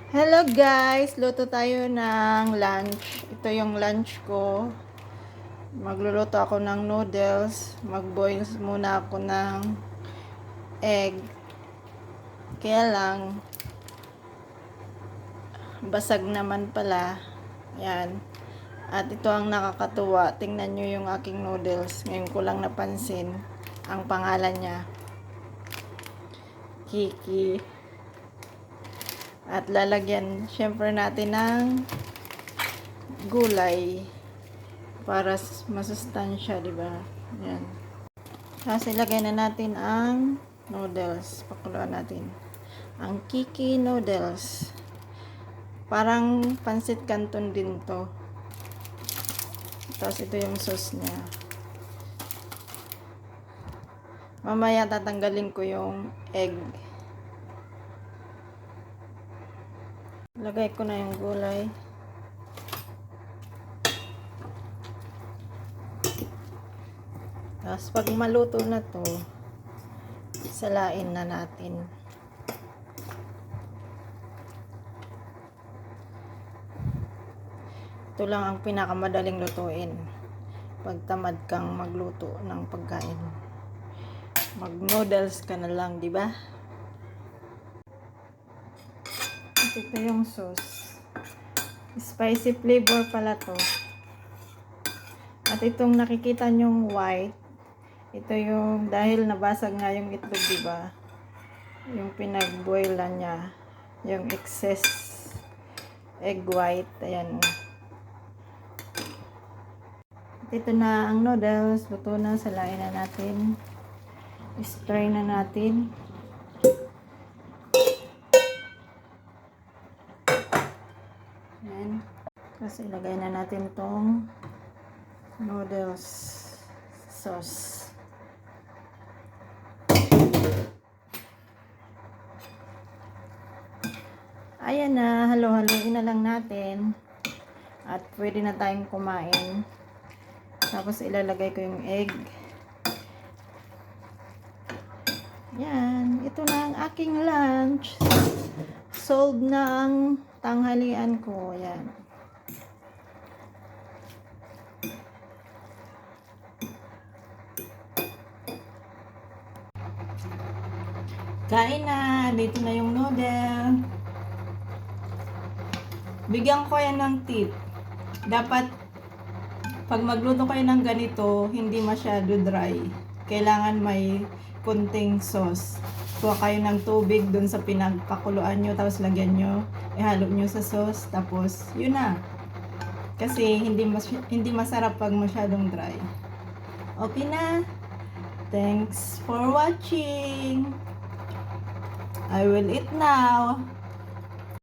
Hello guys! Luto tayo ng lunch. Ito yung lunch ko. Magluluto ako ng noodles. Mag-boil muna ako ng egg. Kaya lang, basag naman pala. Yan. At ito ang nakakatuwa. Tingnan nyo yung aking noodles. Ngayon ko lang napansin ang pangalan niya. Kiki. At lalagyan syempre natin ng gulay para masustansya, di ba? Yan. Tapos ilagay na natin ang noodles. Pakuluan natin. Ang Kiki noodles. Parang pansit canton din to. Tapos ito yung sauce niya. Mamaya tatanggalin ko yung egg. Lagay ko na yung gulay. Tapos pag maluto na to, salain na natin. Ito lang ang pinakamadaling lutuin. Pag tamad kang magluto ng pagkain. Mag-noodles ka na lang, di ba? Ito yung sauce. Spicy flavor pala to. At itong nakikita nyong white, ito yung dahil nabasag nga yung itlog, diba? Yung pinag-boilan niya, yung excess egg white, ayan. At ito na ang noodles, luto na, salain na natin. Spray na natin. Ayan. Tapos ilagay na natin tong noodles sauce. Ayan na, halo-haloin na lang natin. At pwede na tayong kumain. Tapos ilalagay ko yung egg. Yan, ito na ang aking lunch. Solved na ang tanghalian ko. Yan. Kain na. Dito na yung noodle. Bigyan ko yan ng tip. Dapat, pag magluto kayo ng ganito, hindi masyado dry. Kailangan may kunting sauce. Kuha kayo ng tubig dun sa pinagpakuluan nyo, tapos lagyan nyo, ihalo nyo sa sauce, tapos yun na. Kasi hindi masarap pag masyadong dry. Okay na. Thanks for watching. I will eat now.